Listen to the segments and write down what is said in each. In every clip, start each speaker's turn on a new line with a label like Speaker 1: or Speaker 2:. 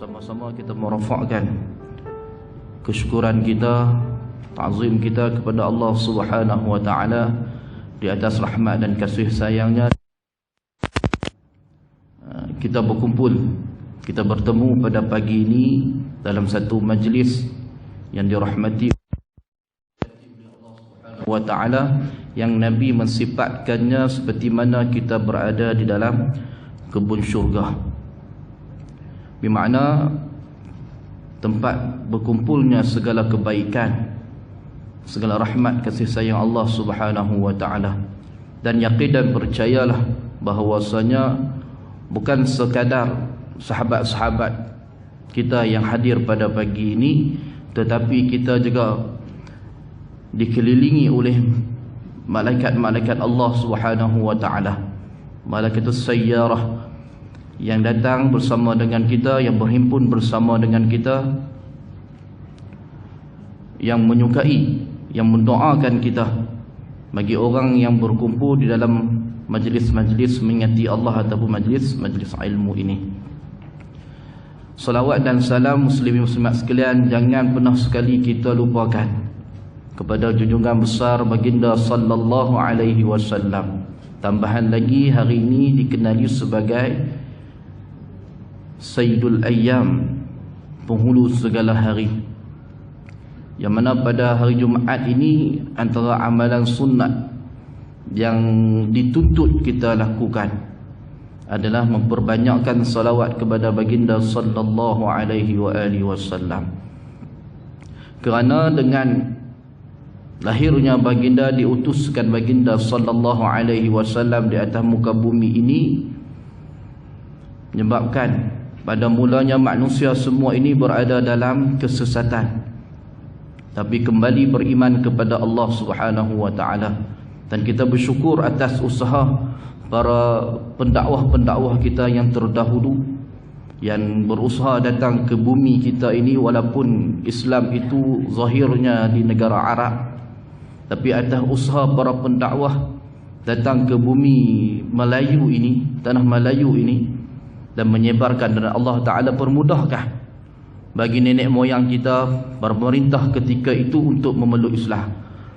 Speaker 1: Sama-sama kita merafakkan kesyukuran kita, ta'zim kita kepada Allah Subhanahu wa taala di atas rahmat dan kasih sayangnya. Kita berkumpul, kita bertemu pada pagi ini dalam satu majlis yang dirahmati Allah Subhanahu wa taala, yang Nabi mensifatkannya seperti mana kita berada di dalam kebun syurga. Bermakna tempat berkumpulnya segala kebaikan, segala rahmat kasih sayang Allah Subhanahu wa taala. Dan yakin dan percayalah bahawasanya bukan sekadar sahabat-sahabat kita yang hadir pada pagi ini, tetapi kita juga dikelilingi oleh malaikat-malaikat Allah Subhanahu wa taala, malaikatus sayyarah, yang datang bersama dengan kita, yang berhimpun bersama dengan kita, yang menyukai, yang mendoakan kita bagi orang yang berkumpul di dalam majlis-majlis mengingati Allah ataupun majlis-majlis ilmu ini. Salawat dan salam muslimin muslimat sekalian jangan pernah sekali kita lupakan kepada junjungan besar baginda sallallahu alaihi wasallam. Tambahan lagi, hari ini dikenali sebagai Sayyidul Ayyam, penghulu segala hari, yang mana pada hari Jumaat ini antara amalan sunat yang dituntut kita lakukan adalah memperbanyakkan salawat kepada baginda sallallahu alaihi wasallam. Kerana dengan lahirnya baginda, diutuskan baginda sallallahu alaihi wasallam di atas muka bumi ini, menyebabkan pada mulanya manusia semua ini berada dalam kesesatan, tapi kembali beriman kepada Allah Subhanahu wa taala. Dan kita bersyukur atas usaha para pendakwah-pendakwah kita yang terdahulu, yang berusaha datang ke bumi kita ini, walaupun Islam itu zahirnya di negara Arab, tapi atas usaha para pendakwah datang ke bumi Melayu ini, tanah Melayu ini, dan menyebarkan, dan Allah Ta'ala permudahkan bagi nenek moyang kita, pemerintah ketika itu untuk memeluk Islam.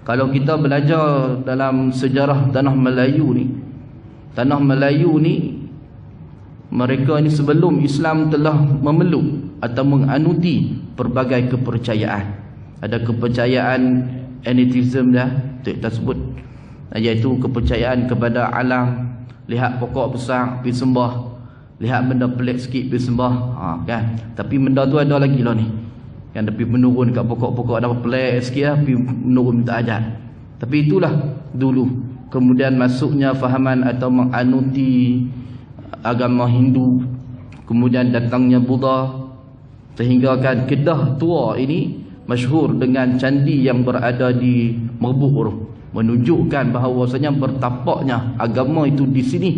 Speaker 1: Kalau kita belajar dalam sejarah tanah Melayu ni, mereka ni sebelum Islam telah memeluk atau menganuti pelbagai kepercayaan. Ada kepercayaan atheism dah, kita sebut, iaitu kepercayaan kepada alam. Lihat pokok besar pergi sembah, lihat benda pelik sikit pergi sembah, kan. Tapi benda tu ada lagi lah ni, kan, tapi menurun kat pokok-pokok ada pelik sikit lah, pergi menurun minta ajat. Tapi itulah dulu. Kemudian masuknya fahaman atau menganuti agama Hindu, kemudian datangnya Buddha, sehingga kan Kedah tua ini masyhur dengan candi yang berada di Merbuk, menunjukkan bahawasanya bertapaknya agama itu di sini.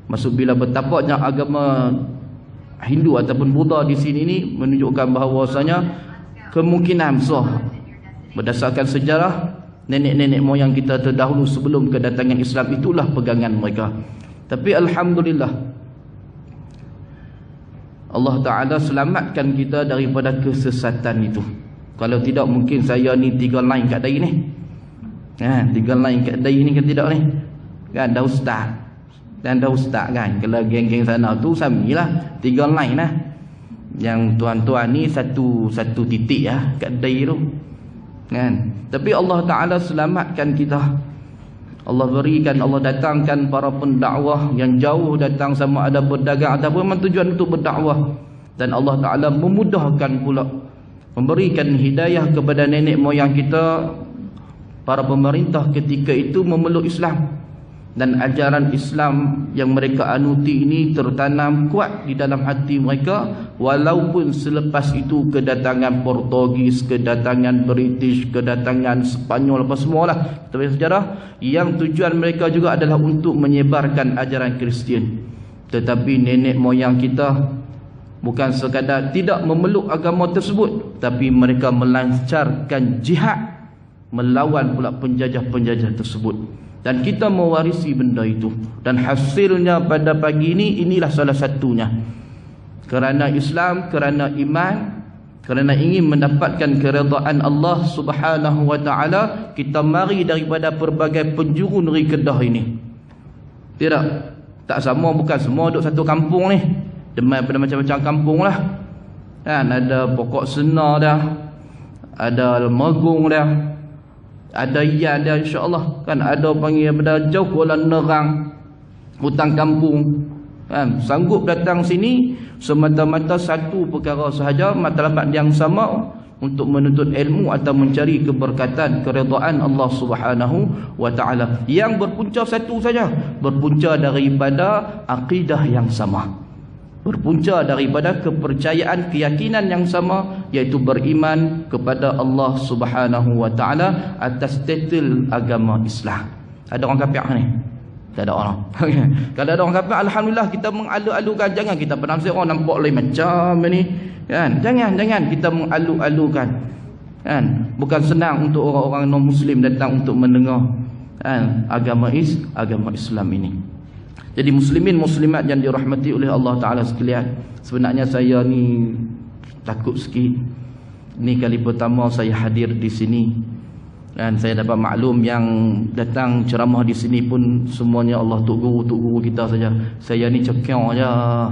Speaker 1: Maksud bila bertapaknya agama Hindu ataupun Buddha di sini ni, menunjukkan bahawasanya kemungkinan besar berdasarkan sejarah nenek-nenek moyang kita terdahulu sebelum kedatangan Islam, itulah pegangan mereka. Tapi alhamdulillah Allah Ta'ala selamatkan kita daripada kesesatan itu. Kalau tidak mungkin saya ni 3 line kat dahi ni, 3 line kat dahi ni kan, tidak ni kan, dah ustaz dan dah ustaz kan. Kalau geng-geng sana tu samilah 3 line lah. Yang tuan-tuan ni satu titik lah kat dahi tu kan. Tapi Allah Ta'ala selamatkan kita. Allah berikan, Allah datangkan para pendakwah yang jauh datang, sama ada berdagang ataupun memang tujuan untuk berdakwah. Dan Allah Ta'ala memudahkan pula, memberikan hidayah kepada nenek moyang kita, para pemerintah ketika itu memeluk Islam. Dan ajaran Islam yang mereka anuti ini tertanam kuat di dalam hati mereka, walaupun selepas itu kedatangan Portugis, kedatangan British, kedatangan Spanyol, apa semualah tapi sejarah yang tujuan mereka juga adalah untuk menyebarkan ajaran Kristian. Tetapi nenek moyang kita bukan sekadar tidak memeluk agama tersebut, tapi mereka melancarkan jihad melawan pula penjajah-penjajah tersebut. Dan kita mewarisi benda itu. Dan hasilnya pada pagi ini, inilah salah satunya. kerana Islam, kerana iman, kerana ingin mendapatkan keredaan Allah Subhanahu wa taala, kita mari daripada pelbagai penjuru negeri Kedah ini. Tidak, tak sama, bukan semua duduk satu kampung ni. Demai pada macam-macam kampung lah. Kan ada Pokok Senar dah, ada Megung dah, ada Yan dah, insya-Allah. Kan ada panggil pada jauh Kuala Nerang, hutang kampung. Kan sanggup datang sini semata-mata satu perkara sahaja, matlamat yang sama, untuk menuntut ilmu atau mencari keberkatan, keredaan Allah Subhanahu wa taala, yang berpunca satu saja, berpunca daripada akidah yang sama, berpunca daripada kepercayaan, keyakinan yang sama, iaitu beriman kepada Allah Subhanahu wa taala atas titel agama Islam. Ada orang kafir ni? Tak ada orang. Kalau ada orang kafir, alhamdulillah, kita mengalu-alukan. Jangan kita penafsir orang nampak lain macam ni, kan? Jangan kita mengalu-alukan, kan? Bukan senang untuk orang-orang non muslim datang untuk mendengar, kan, agama Islam ini. Jadi muslimin muslimat yang dirahmati oleh Allah taala sekalian, sebenarnya saya ni takut sikit. Ni kali pertama saya hadir di sini. Dan saya dapat maklum yang datang ceramah di sini pun semuanya Allah tok guru kita saja. Saya ni cekiau aja.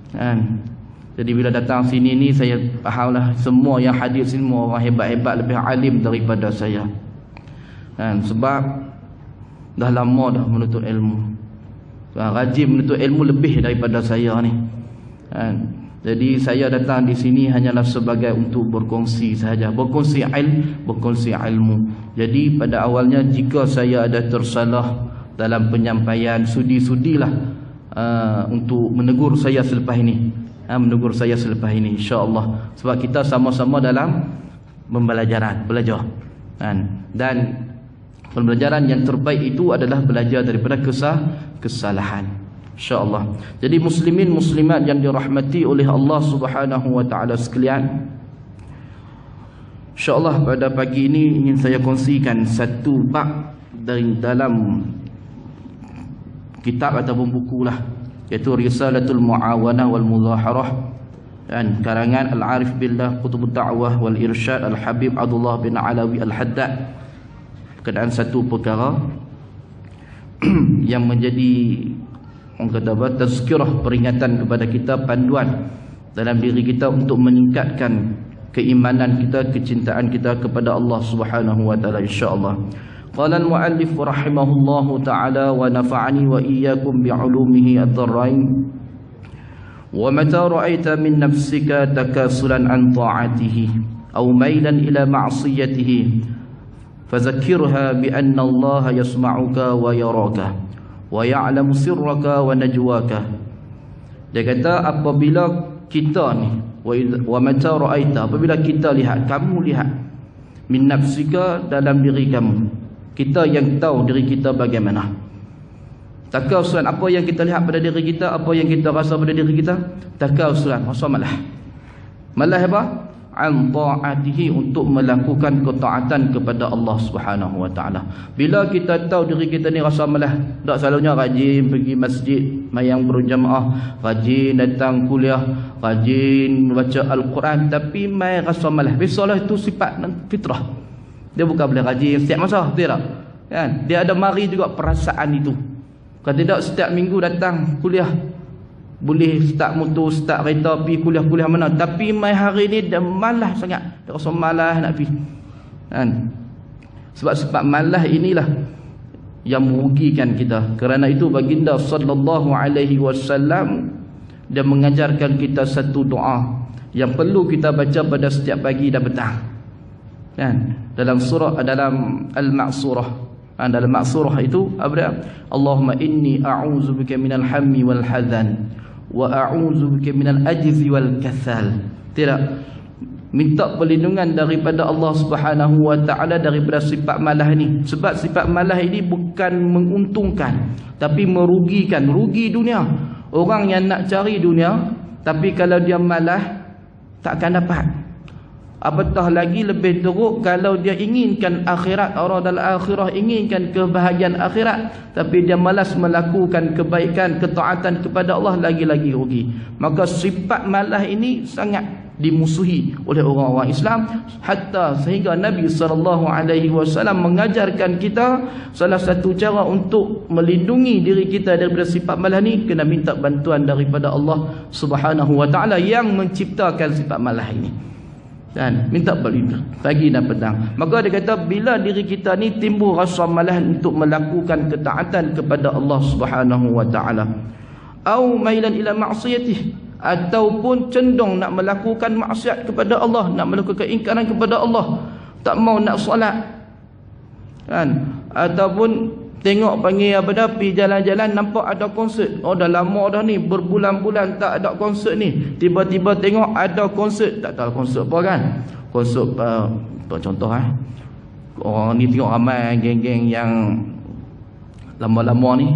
Speaker 1: Kan? Jadi bila datang sini ni saya fahamlah semua yang hadir sini semua orang hebat-hebat, lebih alim daripada saya. Kan? Sebab dah lama dah menuntut ilmu. Rajin menuntut ilmu lebih daripada saya ni. Kan? Jadi saya datang di sini hanyalah sebagai untuk berkongsi sahaja, berkongsi ilmu. Jadi pada awalnya jika saya ada tersalah dalam penyampaian, sudilah untuk menegur saya selepas ini, insya-Allah. Sebab kita sama-sama dalam belajar. Dan pembelajaran yang terbaik itu adalah belajar daripada kesalahan, insya-Allah. Jadi muslimin muslimat yang dirahmati oleh Allah Subhanahu wa taala sekalian, insya-Allah pada pagi ini ingin saya kongsikan satu bab dari dalam kitab ataupun buku lah, iaitu Risalatul Muawanah wal Muzaharah, dan karangan Al-Arif Billah Qutbud Da'wah wal Irsyad Al-Habib Abdullah bin Alawi Al-Haddad, berkenaan satu perkara yang menjadi orang kata apa, tazkirah, peringatan kepada kita, panduan dalam diri kita untuk meningkatkan keimanan kita, kecintaan kita kepada Allah Subhanahu wa taala, insya-Allah. Qala al-muallif rahimahullahu taala wa nafa'ani wa iyyakum bi'ulumihi ad-dharrain. Wa mata ra'aita min nafsika takasulan an ta'atihi aw mailan ila ma'siyatihi fadhakkirha bi anna Allah yasma'uka wa yaraka wa ya'lamu sirraka wa najwaka. Dia kata apabila kita ni wa mata ra'aita, apabila kita lihat, kamu lihat, min nafsika, dalam diri kamu, kita yang tahu diri kita bagaimana. Takausulan, apa yang kita lihat pada diri kita, apa yang kita rasa pada diri kita, takausulan, rasa malah apa? An ta'atihi, untuk melakukan ketaatan kepada Allah Subhanahu wa taala. Bila kita tahu diri kita ni rasa malah, tak selalunya rajin pergi masjid, mayang berjamaah, rajin datang kuliah, rajin baca Al-Quran, tapi mai rasa malah. Biasalah itu sifat fitrah. Dia bukan boleh rajin setiap masa, tidak. Kan? Dia ada mari juga perasaan itu. Kalau tidak setiap minggu datang kuliah, boleh start motor, start kereta, pergi kuliah-kuliah mana, tapi mai hari ni dia malas sangat, dia rasa malas nak pergi, kan? Sebab malas inilah yang merugikan kita. Kerana itu baginda sallallahu alaihi wasallam dia mengajarkan kita satu doa yang perlu kita baca pada setiap pagi dan petang, kan? Dalam surah, dalam Al-Ma'surah, dalam Ma'surah itu apa dia? Allahumma inni a'udzubika minal hammi wal hadzan wa a'udzubika minal ajzi wal kassal. Tidak, minta perlindungan daripada Allah Subhanahu wa taala daripada sifat malas ni. Sebab sifat malas ini bukan menguntungkan, tapi merugikan, rugi dunia. Orang yang nak cari dunia, tapi kalau dia malas tak akan dapat. Apatah lagi lebih teruk kalau dia inginkan akhirat, orang dalam akhirah inginkan kebahagiaan akhirat, tapi dia malas melakukan kebaikan, ketaatan kepada Allah, lagi-lagi rugi. Maka sifat malas ini sangat dimusuhi oleh orang-orang Islam, hatta sehingga Nabi SAW mengajarkan kita salah satu cara untuk melindungi diri kita daripada sifat malas ni, kena minta bantuan daripada Allah Subhanahu wa taala yang menciptakan sifat malas ini. Dan minta berlindung pagi dan petang. Maka dia kata bila diri kita ni timbul rasa malas untuk melakukan ketaatan kepada Allah Subhanahu wa taala, au mailan ila ma'siyatih, ataupun cenderung nak melakukan maksiat kepada Allah, nak melakukan keingkaran kepada Allah, tak mau nak solat kan, ataupun tengok panggil apa dah, pergi jalan-jalan nampak ada konsert, oh dah lama dah ni, berbulan-bulan tak ada konsert ni, tiba-tiba tengok ada konsert, tak tahu konsert apa kan, konsert contoh orang ni tengok ramai geng-geng yang lama-lama ni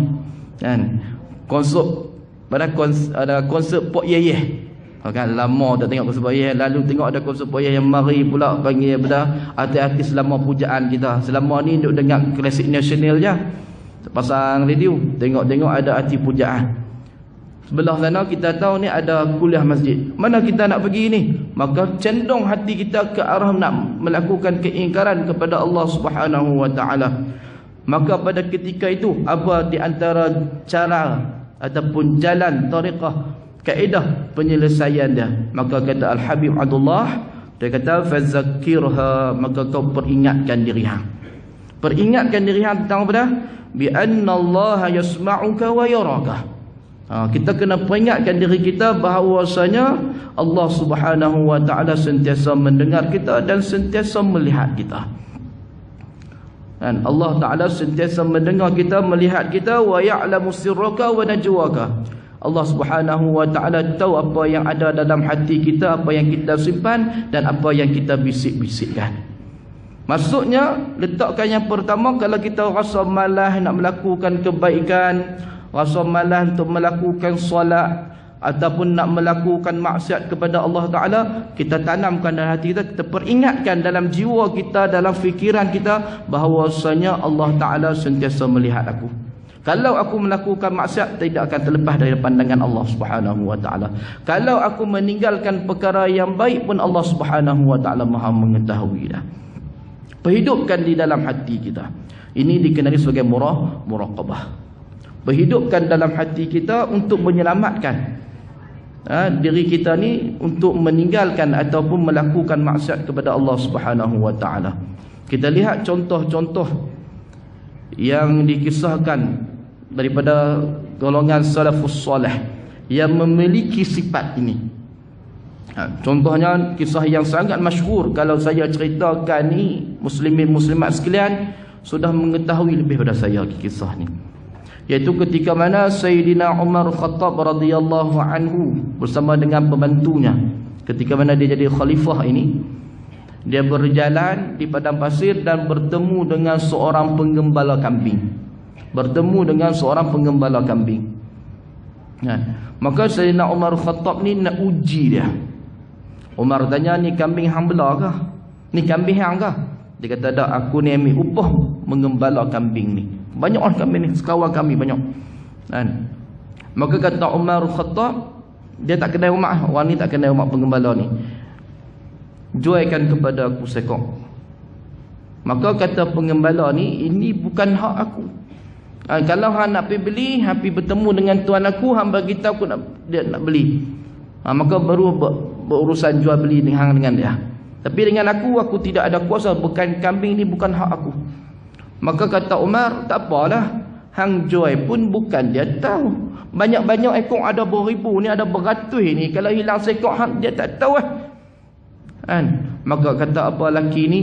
Speaker 1: kan, konsert pada ada konsert Pok Yeyeh kan, lama tak tengok konsert Pok Yeyeh, lalu tengok ada konsert Pok Yeyeh yang mari pula panggil apa artis-artis selama pujaan kita. Selama ni duk dengar klasik nasional je, pasang radio, tengok-tengok ada artis pujaan. Sebelah sana kita tahu ni ada kuliah masjid, mana kita nak pergi ni? Maka cenderung hati kita ke arah nak melakukan keingkaran kepada Allah Subhanahu wa taala. Maka pada ketika itu, apa di antara cara ataupun jalan tariqah, kaedah penyelesaian dia? Maka kata Al-Habib Abdullah, dia kata fazakirha, maka kau peringatkan diri hang. Peringatkan diri hang tentang apa dah? Bi anna Allah yasma'uka wa yaraka. Kita kena peringatkan diri kita bahawasanya Allah Subhanahu wa taala sentiasa mendengar kita dan sentiasa melihat kita. Dan Allah Taala sentiasa mendengar kita, melihat kita, wa ya'lamu sirraka wa najwaka. Allah Subhanahu wa taala tahu apa yang ada dalam hati kita, apa yang kita simpan dan apa yang kita bisik-bisikkan. Maksudnya, letakkan yang pertama, kalau kita rasa malas nak melakukan kebaikan, rasa malas untuk melakukan solat ataupun nak melakukan maksiat kepada Allah Ta'ala, kita tanamkan dalam hati kita, kita peringatkan dalam jiwa kita, dalam fikiran kita bahawasanya Allah Ta'ala sentiasa melihat aku. Kalau aku melakukan maksiat, tidak akan terlepas dari pandangan Allah Subhanahu wa taala. Kalau aku meninggalkan perkara yang baik pun Allah Subhanahu wa taala Maha mengetahui dah. Perhidupkan di dalam hati kita. Ini dikenali sebagai muraqabah. Perhidupkan dalam hati kita untuk menyelamatkan diri kita ni untuk meninggalkan ataupun melakukan maksiat kepada Allah Subhanahu wa taala. Kita lihat contoh-contoh yang dikisahkan daripada golongan salafus soleh yang memiliki sifat ini. Contohnya kisah yang sangat masyhur, kalau saya ceritakan ni muslimin muslimat sekalian sudah mengetahui lebih pada saya kisah ni, iaitu ketika mana Sayyidina Umar Khattab radhiyallahu anhu bersama dengan pembantunya, ketika mana dia jadi khalifah ini, dia berjalan di padang pasir dan bertemu dengan seorang penggembala kambing. Maka Sayyidina Umar Khattab ni nak uji dia. Umar tanya, ni kambing hang bela kah? Ni kambing hang kah? Dia kata, tak, aku ni ambil upah menggembala kambing ni. Banyak orang kambing ni, sekawan kami banyak. Maka kata Umar Khattab, dia tak kenal rumah, orang ni tak kenal rumah penggembala ni, jualkan kepada aku sekok. Maka kata penggembala ni, ini bukan hak aku. Kalau hang nak pergi beli, hang pergi bertemu dengan tuan aku, hang bagi tahu aku dia nak beli. Maka baru berurusan jual beli dengan dia. Tapi dengan aku tidak ada kuasa, bukan kambing ni bukan hak aku. Maka kata Umar, tak apalah, hang jual pun bukan dia tahu. Banyak-banyak ekor, ada beribu ni, ada beratus ni, kalau hilang sekok hang dia tak tahu Maka kata apa lelaki ni,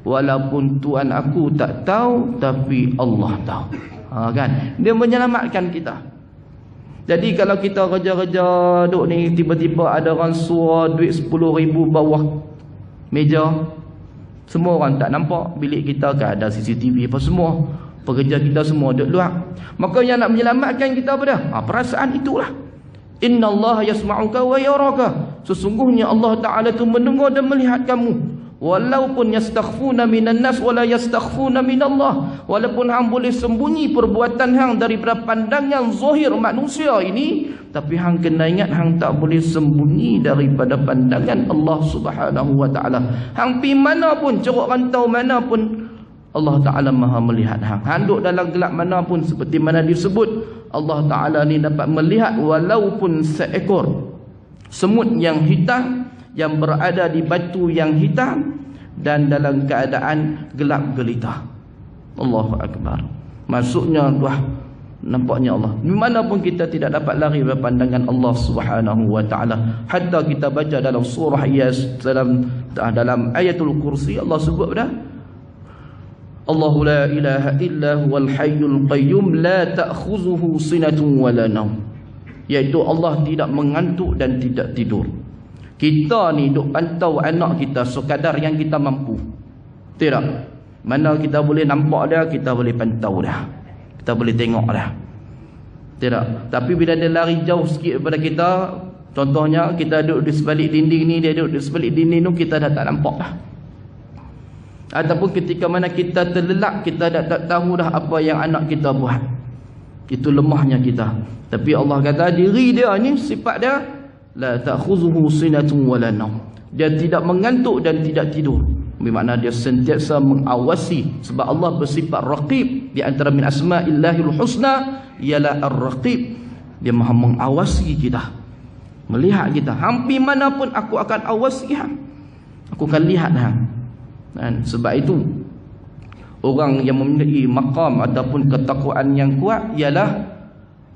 Speaker 1: walaupun tuan aku tak tahu, tapi Allah tahu. Kan? Dia menyelamatkan kita. Jadi kalau kita kerja-kerja duk ni, tiba-tiba ada orang suruh duit 10,000 bawah meja, semua orang tak nampak, bilik kita kan ada CCTV apa semua, pekerja kita semua duduk luar. Maka yang nak menyelamatkan kita apa dah? Perasaan itulah. Innallaha yasma'uka wa yaraka. Sesungguhnya Allah Ta'ala itu mendengar dan melihat kamu. Walaupun yastakhfuna minan nas wala yastakhfuna minallah. Walaupun hang boleh sembunyi perbuatan hang daripada pandangan zahir manusia ini, tapi hang kena ingat hang tak boleh sembunyi daripada pandangan Allah Subhanahu wa taala. Hang pi mana pun, ceruk rantau mana pun, Allah Ta'ala Maha melihat hang. Hang duduk dalam gelap mana pun, seperti mana disebut, Allah Ta'ala ni dapat melihat walaupun seekor semut yang hitam yang berada di batu yang hitam dan dalam keadaan gelap gelita. Allahu Akbar. Maksudnya, wah, nampaknya Allah. Di mana pun kita tidak dapat lari dari pandangan Allah Subhanahu wa taala. Hatta kita baca dalam surah Yas, dalam ayatul kursi, Allah sebut dah, Allahu la ilaha illa huwal hayyul qayyum la ta'khuzuhu sinatun wala naum. Iaitu Allah tidak mengantuk dan tidak tidur. Kita ni duk pantau anak kita sekadar yang kita mampu. Tidak. Mana kita boleh nampak dia, kita boleh pantau dia. Kita boleh tengok dia. Tidak. Tapi bila dia lari jauh sikit daripada kita, contohnya kita duduk di sebalik dinding ni, dia duduk di sebalik dinding tu, kita dah tak nampak dah. Ataupun ketika mana kita terlelap, kita dah tak tahu dah apa yang anak kita buat. Itu lemahnya kita. Tapi Allah kata diri dia ni, sifat dia, la ta'khuzuhu sinatun wala naum. Dia tidak mengantuk dan tidak tidur. Bermakna dia sentiasa mengawasi. Sebab Allah bersifat raqib. Di antara min asma'illahil husna ialah ar-raqib. Dia Maha mengawasi kita, melihat kita. Hampir mana pun aku akan awasi hang. Aku akan lihat hang. Dan sebab itu orang yang memiliki maqam ataupun ketakwaan yang kuat ialah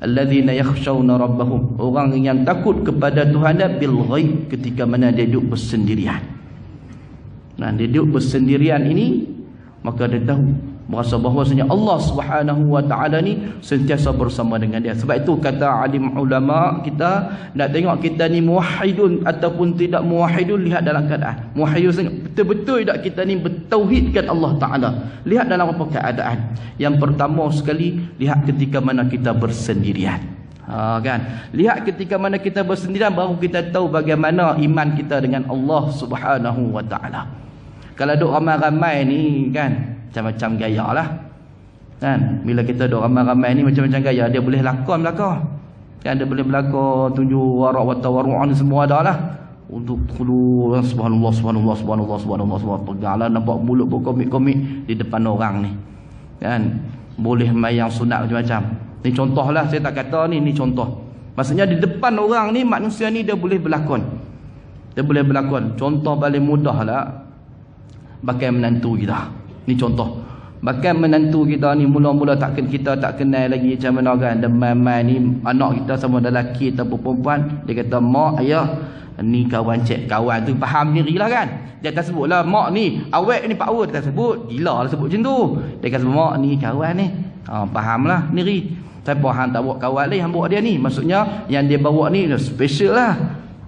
Speaker 1: alladzina yakhshawna rabbahum, orang yang takut kepada Tuhan bil ghaib, ketika mana dia duduk bersendirian. Nah, dia duduk bersendirian ini, maka dia tahu merasa bahawasanya Allah Subhanahu wa taala ni sentiasa bersama dengan dia. Sebab itu kata alim ulama kita, nak tengok kita ni muwahhidun ataupun tidak muwahhidun, lihat dalam keadaan. Muwahhidun betul-betul tak kita ni bertauhidkan Allah Taala. Lihat dalam apa keadaan. Yang pertama sekali, lihat ketika mana kita bersendirian. Kan? Lihat ketika mana kita bersendirian, baru kita tahu bagaimana iman kita dengan Allah Subhanahu wa taala. Kalau duk ramai-ramai ni kan, macam-macam gaya lah kan. Bila kita duduk ramai-ramai ni macam-macam gaya, dia boleh lakon belakang kan, dia boleh berlakon tunjuk warak watawaru'an semua dah lah. Untuk khulu subhanallah subhanallah subhanallah subhanallah subhanallah, peganglah nampak mulut berkomik-komik di depan orang ni kan. Boleh mayang sunat macam-macam. Ni contoh lah, saya tak kata ni contoh. Maksudnya di depan orang ni, manusia ni dia boleh berlakon. Dia boleh berlakon. Contoh paling mudah lah, bakal menantu kita. Ni contoh. Bahkan menantu kita ni mula-mula kita tak kenal lagi macam mana kan. Demam ni anak kita sama ada lelaki atau perempuan, dia kata mak, ayah, ni kawan cik. Kawan tu faham diri lah kan. Dia akan sebut lah, mak ni awet ni power, dia akan sebut. Gila lah sebut macam tu. Dia akan sebut mak ni kawan ni. Faham lah diri. Siapa hang tak bawa kawan lain, hang bawa dia ni. Maksudnya yang dia bawa ni special lah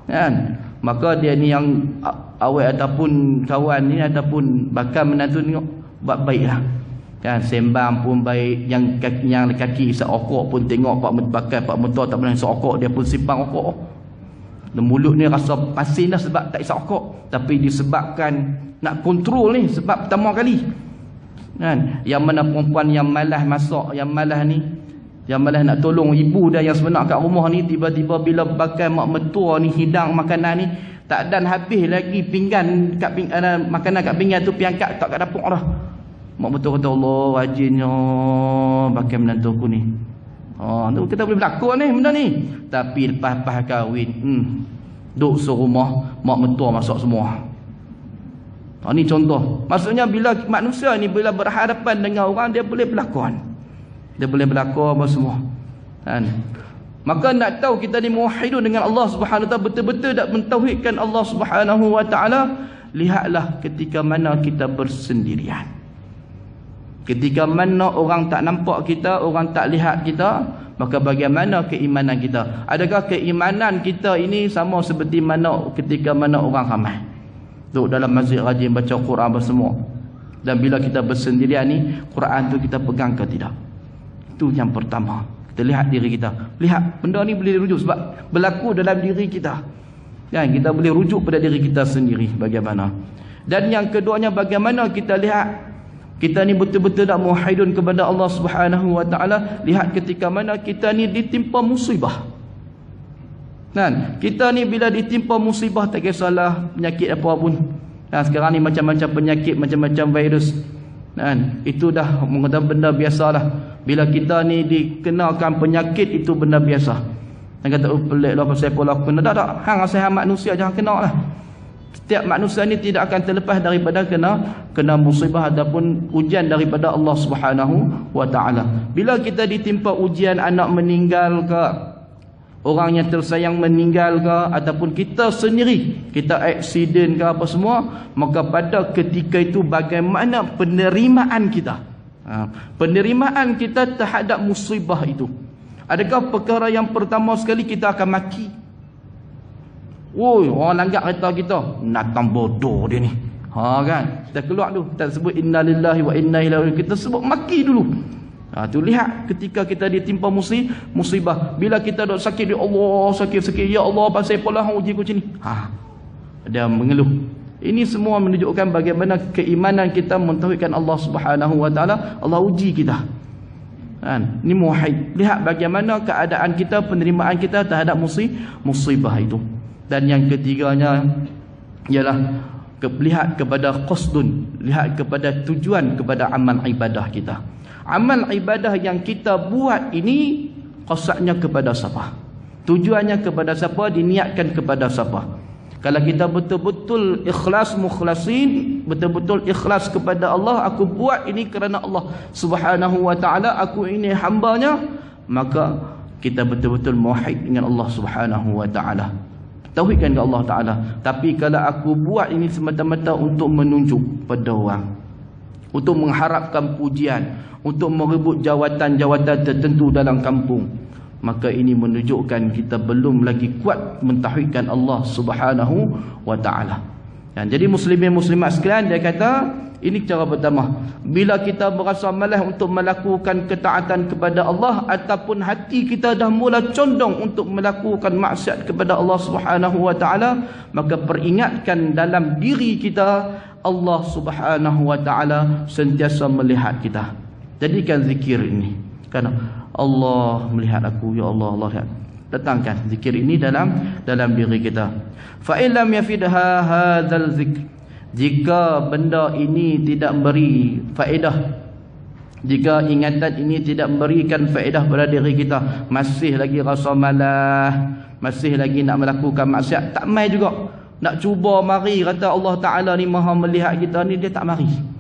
Speaker 1: kan. Maka dia ni yang awet ataupun kawan ni ataupun bakal menantu ni buat baik lah kan. Sembang pun baik. Yang kaki isap okok pun tengok pak bakal pak mentua tak pernah isap okok, dia pun simpang okok. Dan mulut ni rasa pasin dah sebab tak isap okok. Tapi disebabkan nak kontrol ni, sebab pertama kali kan. Yang mana perempuan yang malas masak, yang malas ni, yang malas nak tolong ibu dia yang sebenar kat rumah ni, tiba-tiba bila bakal mak mentua ni hidang makanan ni, tak dan habis lagi pinggan kat makanan kat pinggan tu, piangkat tak kat dapur dah. Mak mentua kata, Allah wajibnya bakal menantu aku ni. Tu kita boleh berlakon ni benda ni. Tapi lepas kahwin, duduk serumah, mak mentua masak semua. Ni contoh. Maksudnya bila manusia ni bila berhadapan dengan orang, dia boleh berlakon. Dia boleh berlakon apa semua kan. Maka nak tahu kita ni muwahhidun dengan Allah Subhanahu wa taala, betul-betul tak mentauhidkan Allah Subhanahu wa taala, lihatlah ketika mana kita bersendirian. Ketika mana orang tak nampak kita, orang tak lihat kita, maka bagaimana keimanan kita? Adakah keimanan kita ini sama seperti mana ketika mana orang ramai duduk dalam masjid rajin baca Quran bersemua, dan bila kita bersendirian ni, Quran tu kita pegang ke tidak? Itu yang pertama. Kita lihat diri kita. Lihat, benda ni boleh rujuk sebab berlaku dalam diri kita. Kan, kita boleh rujuk pada diri kita sendiri bagaimana. Dan yang keduanya, bagaimana kita lihat kita ni betul-betul nak muwahhidun kepada Allah Subhanahu wa taala. Lihat ketika mana kita ni ditimpa musibah. Kan, kita ni bila ditimpa musibah, tak kisahlah penyakit apa pun. Nah, sekarang ni macam-macam penyakit, macam-macam virus. Kan, itu dah mengatakan benda biasalah. Bila kita ni dikenakan penyakit, itu benda biasa. Dan kata, oh pelik lah pasal apa aku kena. Tak, hang asal manusia jangan kena lah. Setiap manusia ni tidak akan terlepas daripada kena musibah ataupun ujian daripada Allah Subhanahu wa taala. Bila kita ditimpa ujian, anak meninggal ke, orang yang tersayang meninggal ke, ataupun kita sendiri kita aksiden ke apa semua, maka pada ketika itu bagaimana penerimaan kita? Penerimaan kita terhadap musibah itu. Adakah perkara yang pertama sekali kita akan maki? Woi, orang langgar kereta kita, natang bodoh dia ni. Kan, kita keluar tu, kita sebut innalillahi wa inna ilaihi raji'un, kita sebut maki dulu. Tu lihat ketika kita ditimpa musibah. Bila kita dok sakit, ya Allah sakit-sakit, ya Allah pasal apalah uji aku macam ni. Dia mengeluh. Ini semua menunjukkan bagaimana keimanan kita mentauhidkan Allah Subhanahu wa taala. Allah uji kita. Kan? Ini muwahhid. Lihat bagaimana keadaan kita, penerimaan kita terhadap musibah itu. Dan yang ketiganya ialah lihat kepada qasdun, lihat kepada tujuan kepada amal ibadah kita. Amal ibadah yang kita buat ini qasadnya kepada siapa? Tujuannya kepada siapa? Diniatkan kepada siapa? Kalau kita betul-betul ikhlas, mukhlasin, betul-betul ikhlas kepada Allah, aku buat ini kerana Allah Subhanahu wa taala, aku ini hambanya, maka kita betul-betul muwahhid dengan Allah Subhanahu wa taala. Tauhidkan ke Allah taala. Tapi kalau aku buat ini semata-mata untuk menunjuk pada orang, untuk mengharapkan pujian, untuk merebut jawatan-jawatan tertentu dalam kampung, maka ini menunjukkan kita belum lagi kuat mentauhidkan Allah Subhanahu wa taala. Dan jadi muslimin muslimat sekalian, dia kata ini cara pertama. Bila kita berasa malas untuk melakukan ketaatan kepada Allah, ataupun hati kita dah mula condong untuk melakukan maksiat kepada Allah Subhanahu wa taala, maka peringatkan dalam diri kita, Allah Subhanahu wa taala sentiasa melihat kita. Jadikan zikir ini, kan, Allah melihat aku, ya Allah, Allah lihat. Datangkan zikir ini dalam diri kita. Fa illam yafidha hadzal zikr, jika benda ini tidak beri faedah, jika ingatan ini tidak memberikan faedah pada diri kita, masih lagi rasa malas, masih lagi nak melakukan maksiat, tak mai juga nak cuba mari kata Allah Taala ni Maha melihat kita ni, dia tak mari.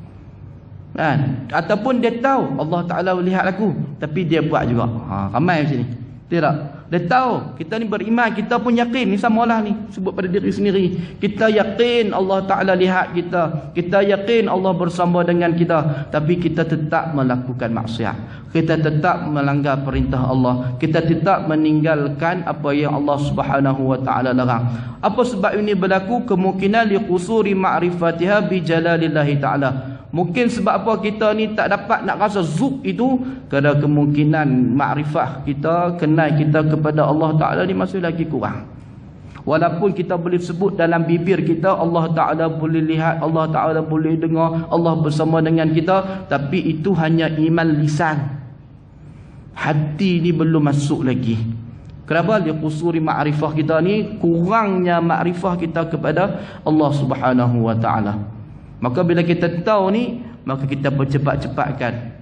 Speaker 1: Kan? Ataupun dia tahu Allah Taala melihat aku, tapi dia buat juga. Ramai macam ni. Tidak. Dia tahu kita ni beriman, kita pun yakin, ni samalah ni sebut pada diri sendiri. Kita yakin Allah Taala lihat kita, kita yakin Allah bersama dengan kita, tapi kita tetap melakukan maksiat, kita tetap melanggar perintah Allah, kita tetap meninggalkan apa yang Allah Subhanahu wa taala larang. Apa sebab ini berlaku? Kemungkinan liqusuri ma'rifatiha bi jalalillahi taala. Mungkin sebab apa kita ni tak dapat nak rasa zuk itu, kerana kemungkinan makrifah kita, kenal kita kepada Allah Ta'ala ni masih lagi kurang. Walaupun kita boleh sebut dalam bibir kita Allah Ta'ala boleh lihat, Allah Ta'ala boleh dengar, Allah bersama dengan kita, tapi itu hanya iman lisan. Hati ni belum masuk lagi. Kenapa? Liqusuri makrifah kita ni, kurangnya makrifah kita kepada Allah Subhanahu wa Ta'ala. Maka bila kita tahu ni, maka kita percepat-cepatkan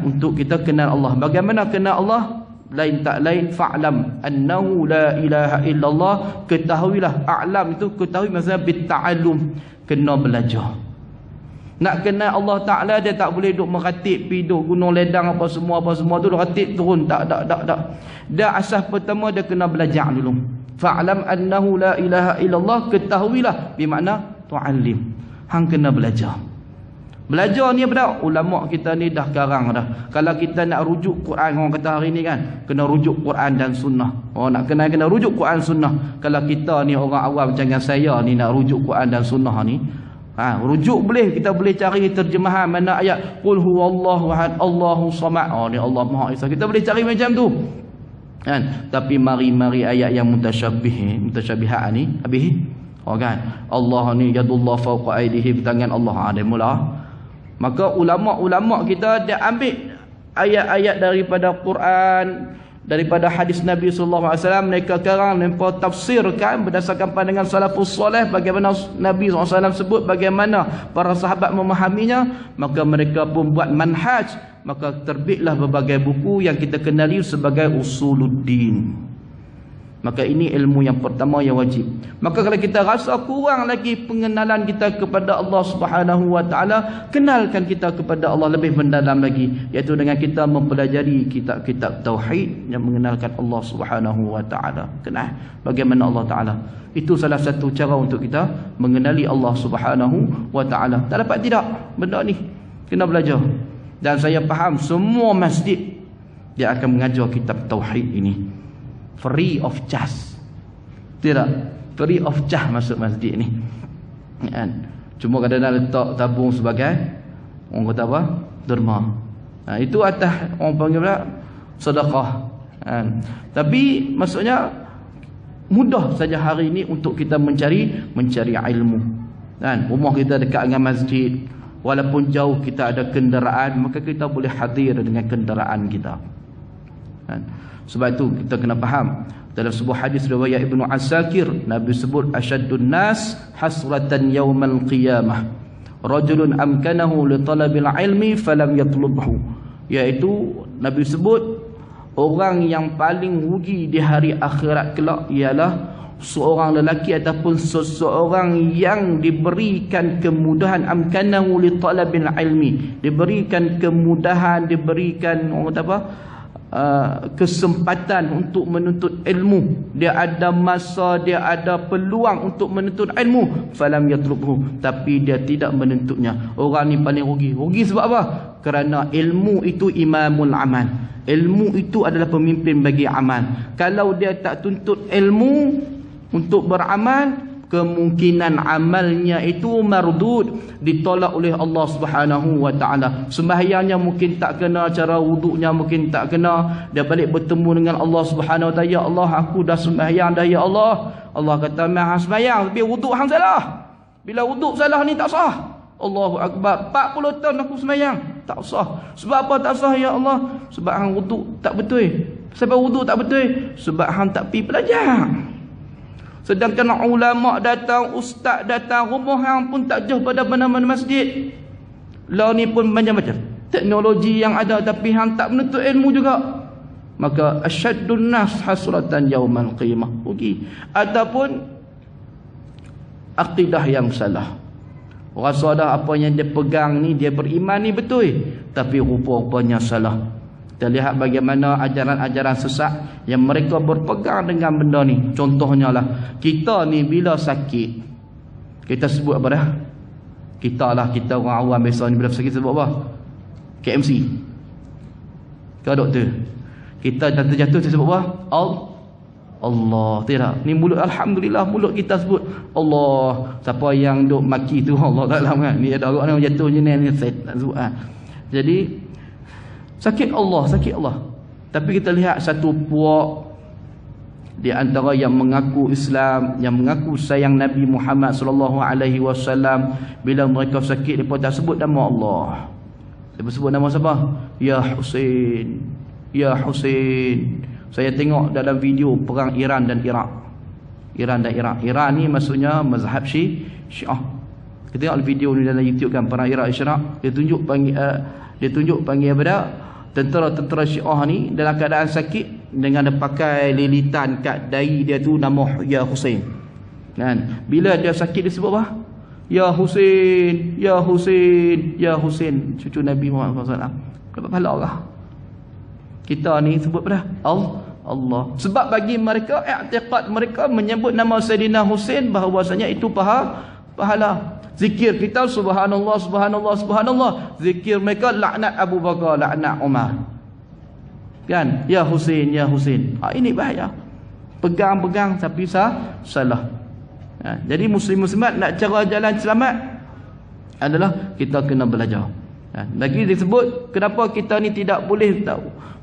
Speaker 1: untuk kita kenal Allah. Bagaimana kenal Allah? Lain tak lain, fa'lam annahu la ilaha illallah. Ketahuilah, a'lam itu ketahui maksudnya bitta'allum, kena belajar. Nak kenal Allah Ta'ala, dia tak boleh duk meratip, duk gunung ledang apa semua tu ratip turun, tak. Dia asas pertama dia kena belajar dulu. Fa'lam annahu la ilaha illallah, ketahuilah, bermakna tu'allim. Hang kena belajar. Belajar ni apa? Ulama kita ni dah karang dah. Kalau kita nak rujuk Quran, orang kata hari ni kan, kena rujuk Quran dan sunnah. Nak kena rujuk Quran sunnah. Kalau kita ni orang awam, jangan saya ni nak rujuk Quran dan sunnah ni, Rujuk boleh, kita boleh cari terjemahan mana ayat qul huwallahu ahad Allahu samad. Ni Allah Maha Esa. Kita boleh cari macam tu. Kan? Tapi mari ayat yang mutasyabihat ni habis. Kan? Allah ni yadullah fawqa aydihim, tangan Allah. Dia mula. Maka ulama-ulama kita dia ambil ayat-ayat daripada Quran, daripada hadis Nabi SAW, mereka sekarang mereka tafsirkan berdasarkan pandangan salafus soleh bagaimana Nabi SAW sebut, bagaimana para sahabat memahaminya. Maka mereka pun buat manhaj, maka terbitlah berbagai buku yang kita kenali sebagai usuluddin. Maka ini ilmu yang pertama yang wajib. Maka kalau kita rasa kurang lagi pengenalan kita kepada Allah Subhanahu wa taala, kenalkan kita kepada Allah lebih mendalam lagi, iaitu dengan kita mempelajari kitab-kitab tauhid yang mengenalkan Allah Subhanahu wa taala. Kenal bagaimana Allah taala. Itu salah satu cara untuk kita mengenali Allah Subhanahu wa taala. Tak dapat tidak benda ni. Kena belajar. Dan saya faham semua masjid dia akan mengajar kitab tauhid ini. Free of charge. Tidak, free of charge masuk masjid ni. Cuma kadang-kadang letak tabung sebagai orang kata apa? Derma. Itu atas orang panggil pula sedekah. Tapi maksudnya mudah saja hari ini untuk kita mencari ilmu. Rumah kita dekat dengan masjid, walaupun jauh kita ada kenderaan, maka kita boleh hadir dengan kenderaan kita. Sebab itu kita kena faham dalam sebuah hadis riwayat Ibnu Asakir, Nabi sebut asyaddun nas hasratan yaumal qiyamah rajulun amkanahu li talabil ilmi falam yatlubhu, iaitu Nabi sebut orang yang paling rugi di hari akhirat kelak ialah seorang lelaki ataupun seseorang yang diberikan kemudahan, amkanahu li talabil ilmi, diberikan kemudahan, diberikan orang kata apa, kesempatan untuk menuntut ilmu. Dia ada masa, dia ada peluang untuk menuntut ilmu, falam yatlubhu, tapi dia tidak menuntutnya. Orang ni paling rugi. Rugi sebab apa? Kerana ilmu itu imamul amal. Ilmu itu adalah pemimpin bagi amal. Kalau dia tak tuntut ilmu untuk beramal, kemungkinan amalnya itu mardud, ditolak oleh Allah Subhanahu wa taala. Sembahyangnya mungkin tak kena, cara wuduknya mungkin tak kena. Dia balik bertemu dengan Allah Subhanahu wa taala, ya Allah, aku dah sembahyang dah ya Allah. Allah kata, "Maha sembahyang tapi wuduk hang salah." Bila wuduk salah ni tak sah. Allahu akbar. 40 tahun aku sembahyang tak sah. Sebab apa tak sah ya Allah? Sebab hang wuduk tak betul. Sebab wuduk tak betul, sebab hang tak pi belajar. Sedangkan ulama datang, ustaz datang, rumah hang pun tak jauh pada mana-mana masjid. Lah ni pun macam-macam teknologi yang ada, tapi hang tak menuntut ilmu juga. Maka asyaddun nas hasratan yaumal qiyamah, rugi. Ataupun akidah yang salah. Rasa dah apa yang dia pegang ni, dia beriman ni betul, tapi rupa-rupanya salah. Kita lihat bagaimana ajaran-ajaran sesat yang mereka berpegang dengan benda ni. Contohnya lah, kita ni bila sakit, kita sebut apa dah? Kita orang awam biasa ni bila sakit sebut apa? KMC. Ke doktor. Kita jatuh sebut apa? Allah. Tidak. Ni mulut, alhamdulillah, mulut kita sebut Allah. Siapa yang duk maki tu Allah Taala kan. Ni ada orang yang jatuh je ni setan sebut. Jadi sakit Allah. Tapi kita lihat satu puak di antara yang mengaku Islam, yang mengaku sayang Nabi Muhammad sallallahu alaihi wasallam, bila mereka sakit mereka tak sebut nama Allah. Dia sebut nama siapa? Ya Husain. Ya Husain. Saya tengok dalam video perang Iran dan Iraq. Iran ni maksudnya mazhab Syiah. Kita tengok video ni dalam YouTube kan, perang Iraq Iraq. Dia tunjuk panggil apa dah? Tentera-tentera Syiah ni dalam keadaan sakit, dengan dia pakai lilitan kat dahi dia tu nama Ya Husain. Kan? Bila dia sakit dia sebut apa? Ya Husain, Ya Husain, Ya Husain, cucu Nabi Muhammad SAW. Dapat pahala kah? Kita ni sebut apa dah? Allah. Sebab bagi mereka, i'tiqad mereka menyebut nama Sayyidina Husain bahawasanya itu pahala. Zikir kita subhanallah, subhanallah, subhanallah. Zikir mereka laknat Abu Bakar, laknat Umar. Kan? Ya Husain, Ya Husain. Ini bahaya. Pegang-pegang tapi salah. Jadi muslim-muslimat nak cara jalan selamat, adalah kita kena belajar. Lagi disebut kenapa kita ni tidak boleh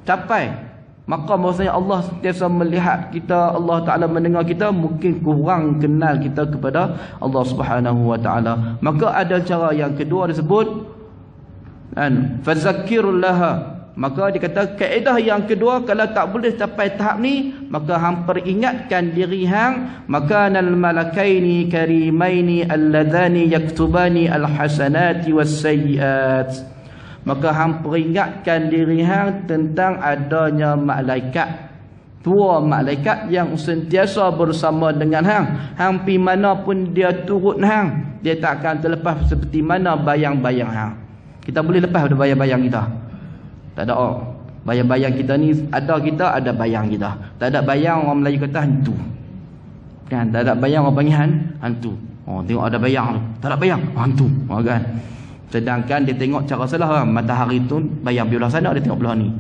Speaker 1: capai maqam bahasanya Allah sentiasa melihat kita, Allah Ta'ala mendengar kita, mungkin kurang kenal kita kepada Allah Subhanahu Wa Ta'ala. Maka ada cara yang kedua disebut fazakirul laha. Maka dia kata kaedah yang kedua, kalau tak boleh capai tahap ni, maka hang peringatkan diri hang, makanal malakaini karimaini alladzani yaktubani alhasanati wassayyiat. Maka hang peringatkan diri hang tentang adanya malaikat, dua malaikat yang sentiasa bersama dengan hang. Hang pi mana pun dia turut hang, dia tak akan terlepas seperti mana bayang-bayang hang. Kita boleh lepas pada bayang-bayang kita? Tak ada. Bayang-bayang kita ni ada, kita ada bayang kita. Tak ada bayang, orang Melayu kata hantu. Kan? Tak ada bayang, orang panggil hantu. Oh, tengok ada bayang tu. Tak ada bayang, hantu. Oh, kan? Sedangkan dia tengok cara salah. Matahari tu bayang belah sana, dia tengok belah ni.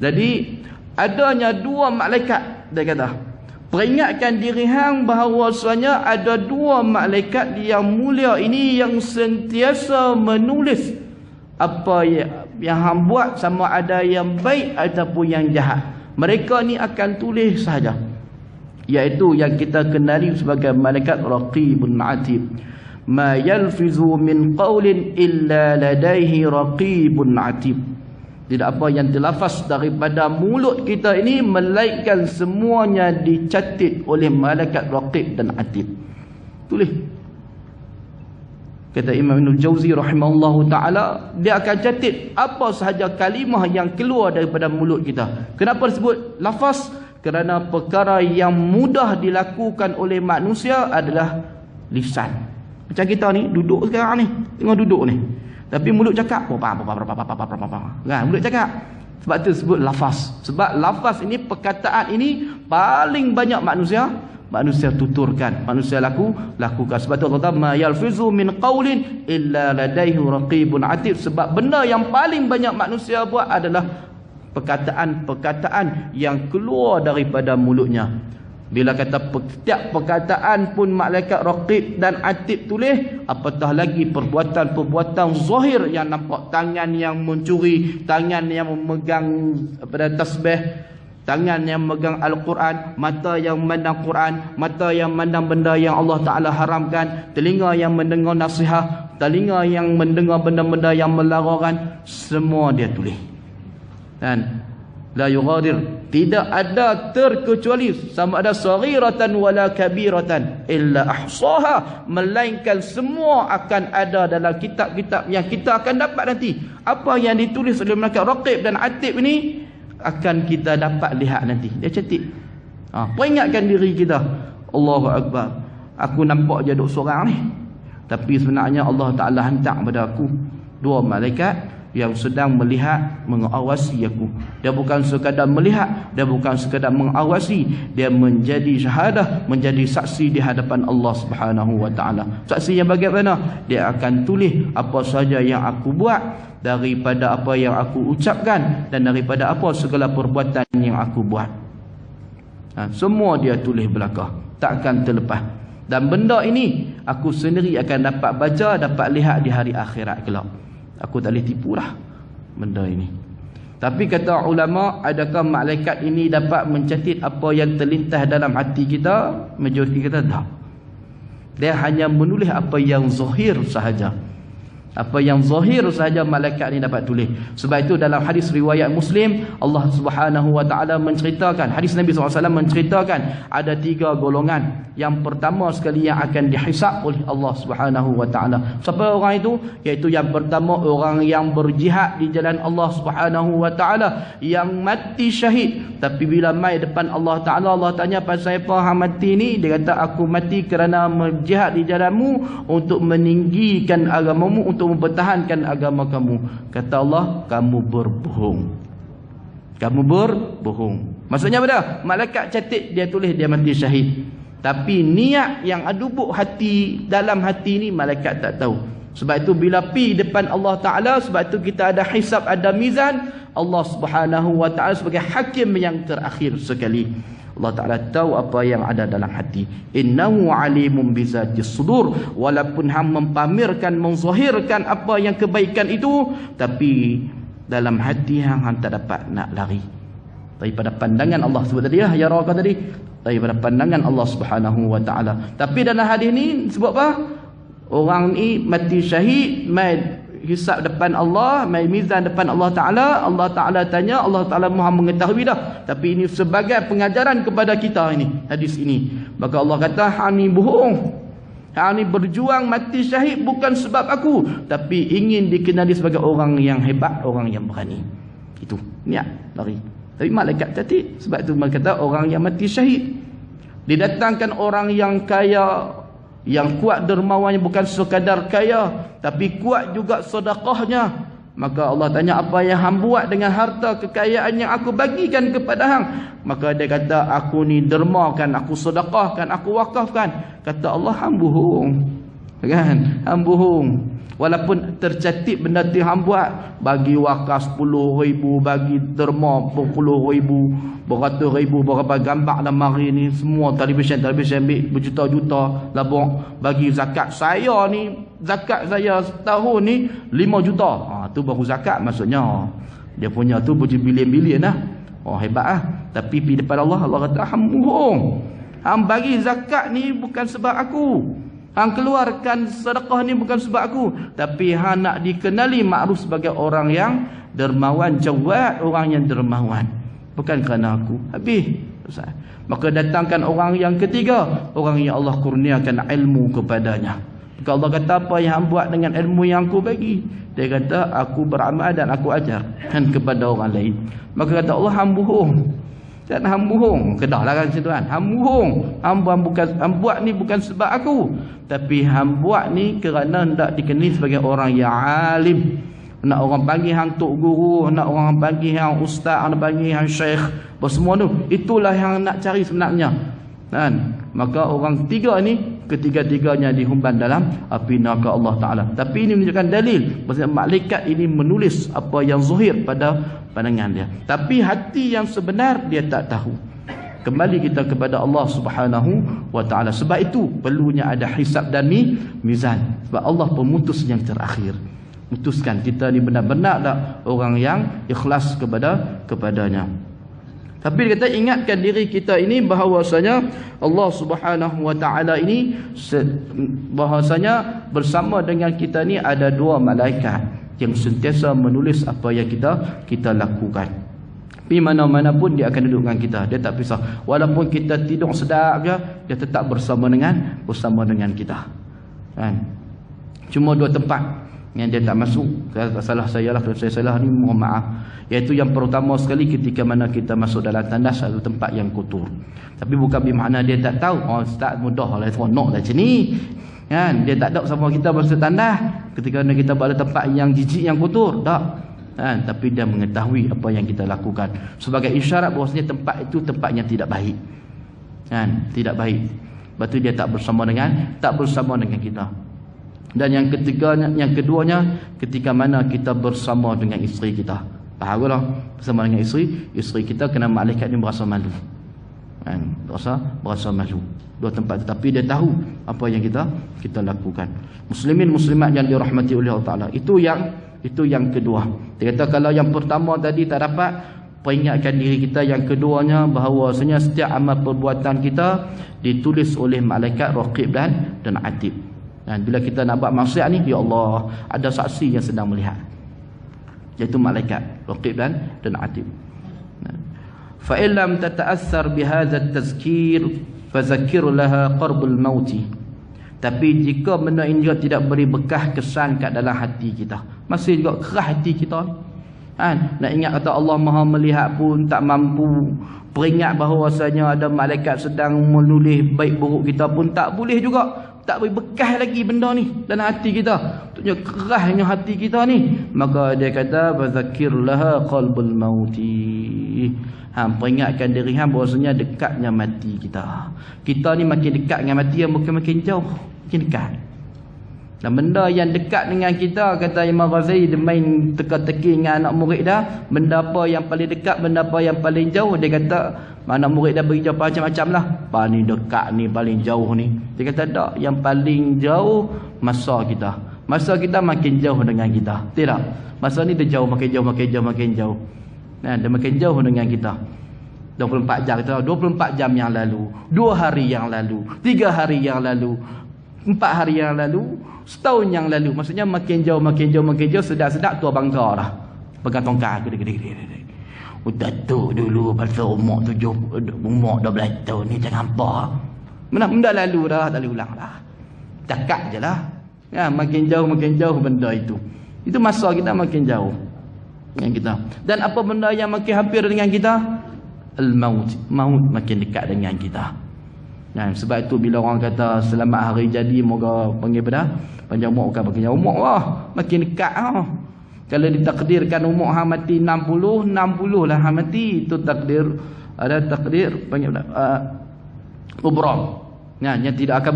Speaker 1: Jadi adanya dua malaikat, dia kata. Peringatkan diri hang bahawasanya ada dua malaikat yang mulia ini yang sentiasa menulis apa yang hang buat, sama ada yang baik ataupun yang jahat. Mereka ni akan tulis sahaja, iaitu yang kita kenali sebagai malaikat raqibun atid. Ma yalfizu min qawlin illa ladaihi raqibun atid. Tidak apa yang dilafaz daripada mulut kita ini, melainkan semuanya dicatat oleh malaikat raqib dan atid. Tulis. Kata Imam Ibnul Jauzi rahimahullahu ta'ala, dia akan catat apa sahaja kalimah yang keluar daripada mulut kita. Kenapa disebut lafaz? Kerana perkara yang mudah dilakukan oleh manusia adalah lisan. Macam kita ni duduk sekarang ni, tengok duduk ni, tapi mulut cakap kan, mulut cakap. Sebab tu sebut lafaz. Sebab lafaz ini, perkataan ini paling banyak manusia tuturkan, manusia lakukan. Sebab tu Allah kata ma yalfizu min qaulin illa ladaihi raqibun atid. Sebab benda yang paling banyak manusia buat adalah perkataan-perkataan yang keluar daripada mulutnya. Bila kata setiap perkataan pun malaikat raqib dan atid tulis, apatah lagi perbuatan-perbuatan zahir yang nampak, tangan yang mencuri, tangan yang memegang tasbih, tangan yang memegang Al-Quran, mata yang memandang Quran, mata yang memandang benda yang Allah Ta'ala haramkan, telinga yang mendengar nasihat, telinga yang mendengar benda-benda yang melarangkan, semua dia tulis. Dan la yughadir, tidak ada terkecuali, sama ada saghiratan wala kabiratan illa ahsaha, melainkan semua akan ada dalam kitab-kitab yang kita akan dapat nanti. Apa yang ditulis oleh malaikat raqib dan atid ini akan kita dapat lihat nanti. Dia catat. Peringatkan diri kita. Allahu Akbar. Aku nampak je duk seorang ni, tapi sebenarnya Allah Ta'ala hantar pada aku dua malaikat yang sedang melihat, mengawasi aku. Dia bukan sekadar melihat, dia bukan sekadar mengawasi, dia menjadi syahadah, menjadi saksi di hadapan Allah Subhanahu Wa Ta'ala. Saksi yang bagaimana? Dia akan tulis apa saja yang aku buat, daripada apa yang aku ucapkan, dan daripada apa segala perbuatan yang aku buat. Semua dia tulis belakang, takkan terlepas. Dan benda ini aku sendiri akan dapat baca, dapat lihat di hari akhirat kelak. Aku tak boleh tipulah benda ini. Tapi kata ulama, adakah malaikat ini dapat mencatat apa yang terlintas dalam hati kita? Majoriti kata tak. Dia hanya menulis apa yang zahir sahaja. Apa yang zahir sahaja malaikat ini dapat tulis. Sebab itu dalam hadis riwayat Muslim, Allah Subhanahu Wa Ta'ala menceritakan, hadis Nabi SAW menceritakan ada 3 golongan. Yang pertama sekali yang akan dihisab oleh Allah Subhanahu Wa Ta'ala. Siapa orang itu? Iaitu yang pertama, orang yang berjihad di jalan Allah Subhanahu Wa Ta'ala, yang mati syahid. Tapi bila mai depan Allah Ta'ala, Allah tanya, pasal apa hang mati ni? Dia kata, aku mati kerana berjihad di jalanmu untuk meninggikan agamamu, untuk mempertahankan agama kamu. Kata Allah, kamu berbohong. Kamu berbohong. Maksudnya apa? Malaikat catat, dia tulis dia mati syahid. Tapi niat yang adubuk hati, dalam hati ni malaikat tak tahu. Sebab itu bila pi depan Allah Ta'ala, sebab itu kita ada hisab, ada mizan. Allah Subhanahu Wa Ta'ala sebagai hakim yang terakhir sekali. Allah Ta'ala tahu apa yang ada dalam hati. Innahu alimun bizatis sudur. Walaupun hang mempamerkan, menzahirkan apa yang kebaikan itu, tapi dalam hati hang tak dapat nak lari daripada pandangan Allah. Sebut tadi ya raka tadi, daripada pandangan Allah Subhanahu wa Ta'ala. Tapi dalam hadis ni sebut apa? Orang ni mati syahid, mai hisab depan Allah, mai mizan depan Allah Ta'ala. Allah Ta'ala tanya, Allah Ta'ala Maha mengetahui dah. Tapi ini sebagai pengajaran kepada kita ini, hadis ini. Maka Allah kata, hang ni bohong, hang ni berjuang mati syahid bukan sebab aku, tapi ingin dikenali sebagai orang yang hebat, orang yang berani. Itu niat lari. Tapi malaikat cantik. Sebab tu mereka kata orang yang mati syahid. Didatangkan orang yang kaya, yang kuat dermawannya, bukan sekadar kaya, tapi kuat juga sedekahnya. Maka Allah tanya, apa yang hang buat dengan harta kekayaan yang aku bagikan kepada hang? Maka dia kata, aku ni dermakan, aku sedekahkan, aku wakafkan. Kata Allah, hang bohong. Kan? Hang bohong. Walaupun tercatat benda tu hang buat, bagi wakaf 10,000, bagi derma 40,000, beratus ribu, berapa gambar dalam hari ni, semua televisyen ambil berjuta-juta labung, bagi zakat saya ni, zakat saya setahun ni 5 juta. Tu baru zakat, maksudnya dia punya tu berbilion-bilion lah. Hebat lah. Tapi di depan Allah, Allah kata hang bohong. Hang bagi zakat ni bukan sebab aku, hang keluarkan sedekah ni bukan sebab aku, tapi hang nak dikenali makruf sebagai orang yang dermawan, jawad, orang yang dermawan, bukan kerana aku. Habis. Maka datangkan orang yang ketiga, orang yang Allah kurniakan ilmu kepadanya. Maka Allah kata, apa yang hang buat dengan ilmu yang aku bagi? Dia kata, aku beramal dan aku ajarkan kepada orang lain. Maka kata Allah, hang bohong. Dan hang bohong. Kedahlah kan situ kan. Hang bohong. Hang buat ni bukan sebab aku, tapi hang buat ni kerana hendak dikenali sebagai orang yang alim. Nak orang panggil hang tok guru, nak orang panggil hang ustaz, nak panggil hang syekh, semua tu. Itulah yang nak cari sebenarnya. Kan? Maka orang tiga ni, ketiga-tiganya dihumban dalam api neraka Allah Ta'ala. Tapi ini menunjukkan dalil bahawa malaikat ini menulis apa yang zahir pada pandangan dia, tapi hati yang sebenar dia tak tahu. Kembali kita kepada Allah Subhanahu wa Ta'ala. Sebab itu perlunya ada hisab dan mizan. Sebab Allah pemutus yang terakhir, putuskan kita ni benar-benar tak orang yang ikhlas kepadanya. Tapi dia kata, ingatkan diri kita ini bahawasanya Allah Subhanahu wa Ta'ala ini bahawasanya bersama dengan kita ni ada dua malaikat yang sentiasa menulis apa yang kita lakukan. Di mana-mana pun dia akan duduk dengan kita, dia tak pisah. Walaupun kita tidur sedap je, dia tetap bersama dengan kita. Kan? Cuma dua tempat yang dia tak masuk. Salah saya lah, kalau saya salah ni mohon maaf. Iaitu yang pertama sekali, ketika mana kita masuk dalam tandas, satu tempat yang kotor. Tapi bukan bermakna dia tak tahu. Ustaz mudah lah, seronok lah macam ni. Kan? Dia tak ada sama kita masuk tandas ketika mana kita berada tempat yang jijik, yang kotor. Tak. Kan? Tapi dia mengetahui apa yang kita lakukan, sebagai isyarat bahawasanya tempat itu tempat yang tidak baik. Kan? Tidak baik. Lepas tu dia tak bersama dengan kita. Dan yang ketiganya, yang keduanya, ketika mana kita bersama dengan isteri kita. Faham tak? Bersama dengan isteri kita, kena malaikat ni berasa malu. Kan? Berasa malu. Dua tempat, tetapi dia tahu apa yang kita lakukan. Muslimin muslimat yang dirahmati oleh Allah Taala. Itu yang kedua. Dia kata kalau yang pertama tadi tak dapat, peringatkan diri kita. Yang keduanya bahawasanya setiap amal perbuatan kita ditulis oleh malaikat raqib dan atid. Dan bila kita nak buat maksiat ni, ya Allah, ada saksi yang sedang melihat, iaitu malaikat raqib dan atid. Fa illam tata'assar bihadza at-tazkir fazakir laha qarbul maut. Tapi jika benda ini juga tidak beri bekah kesan kat dalam hati kita, masih juga keras hati kita, kan? Nak ingat kata Allah Maha melihat pun tak mampu, peringat bahawasanya ada malaikat sedang menulis baik buruk kita pun tak boleh juga. Tak beri bekas lagi benda ni dalam hati kita. Maksudnya kerasnya hati kita ni. Maka dia kata, fazakir laha qalbul mauti. Peringatkan diri bahawasanya dekatnya mati kita. Kita ni makin dekat dengan mati, bukan makin jauh, makin dekat. Dan benda yang dekat dengan kita, kata Imam Ghazali, dia main teka-teki dengan anak murid dah. Benda apa yang paling dekat, benda apa yang paling jauh. Dia kata, anak murid dah beri jawapan macam-macam lah. Ni dekat ni, paling jauh ni. Dia kata tak, yang paling jauh masa kita. Masa kita makin jauh dengan kita. Tidak. Masa ni dia jauh, makin jauh, makin jauh, makin jauh. Nah, dia makin jauh dengan kita. 24 jam, kita tahu 24 jam yang lalu, 2 hari yang lalu, 3 hari yang lalu, 4 hari yang lalu, setahun yang lalu. Maksudnya makin jauh, makin jauh, makin jauh. Sedap-sedap tua bangsa dah. Pegang tongkat gede-gede. Datuk dulu pasal umur 12 tahun ni jangan apa. Benda lalu dah, tak boleh ulang dah. Cakap je lah. Ya, makin jauh benda itu. Itu masa kita makin jauh dengan kita. Dan apa benda yang makin hampir dengan kita? Al-maut. Maut makin dekat dengan kita. Nah, sebab itu bila orang kata selamat hari jadi, moga panggil pada panjang umur, bukan panjang umur lah, makin dekat lah. Kalau ditakdirkan umur hang mati 60 lah hang mati, itu takdir, ada takdir panggil kubra. Nah, yang tidak akan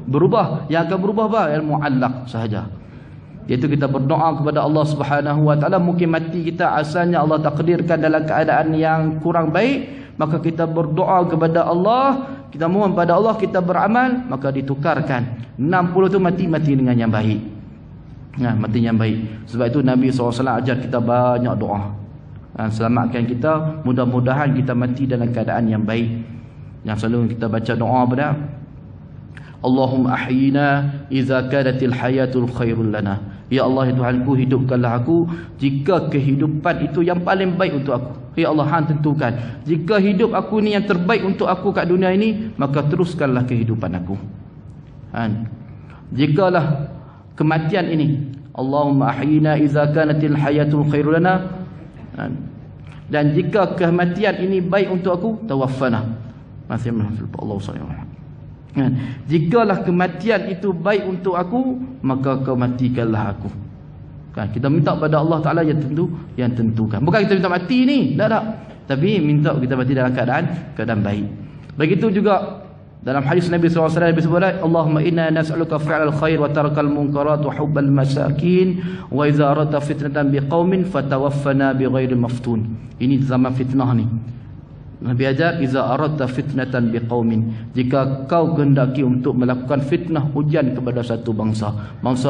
Speaker 1: berubah. Yang akan berubah apa? Al-mu'allaq sahaja. Iaitu kita berdoa kepada Allah Subhanahu wa taala, mungkin mati kita asalnya Allah takdirkan dalam keadaan yang kurang baik, maka kita berdoa kepada Allah, kita mohon pada Allah, kita beramal, maka ditukarkan 60 tu mati dengan yang baik. Nah, mati yang baik. Sebab itu Nabi SAW ajar kita banyak doa. Selamatkan kita, mudah-mudahan kita mati dalam keadaan yang baik. Yang selalu kita baca doa pada Allahumma ahyina idza kanatil hayatul khairul lana. Ya Allah, ya Tuhanku, hidupkanlah aku jika kehidupan itu yang paling baik untuk aku. Ya Allah, hang tentukan. Jika hidup aku ni yang terbaik untuk aku kat dunia ini, maka teruskanlah kehidupan aku. Jikalah kematian ini, Allahumma ahyina idza kanatil hayatul khairul lana. Dan jika kematian ini baik untuk aku, tawaffana. Masih Allah SWT. Jikalah kematian itu baik untuk aku, maka kau matikanlah aku. Kita minta pada Allah Ta'ala yang tentukan. Bukan kita minta mati ni, tak. Tapi minta kita mati dalam keadaan baik. Begitu juga dalam hadis Nabi SAW disebut, Allahumma inna nas'aluka fi'lal khair wa tarakal munkarat wa hubbal masakin wa idza aradta fitnatan biqaumin fatawaffana bighairi maftun. Ini zaman fitnah ni. Nabi ajar, iza aradta fitnatan biqaumin, jika kau kehendaki untuk melakukan fitnah, ujian kepada satu bangsa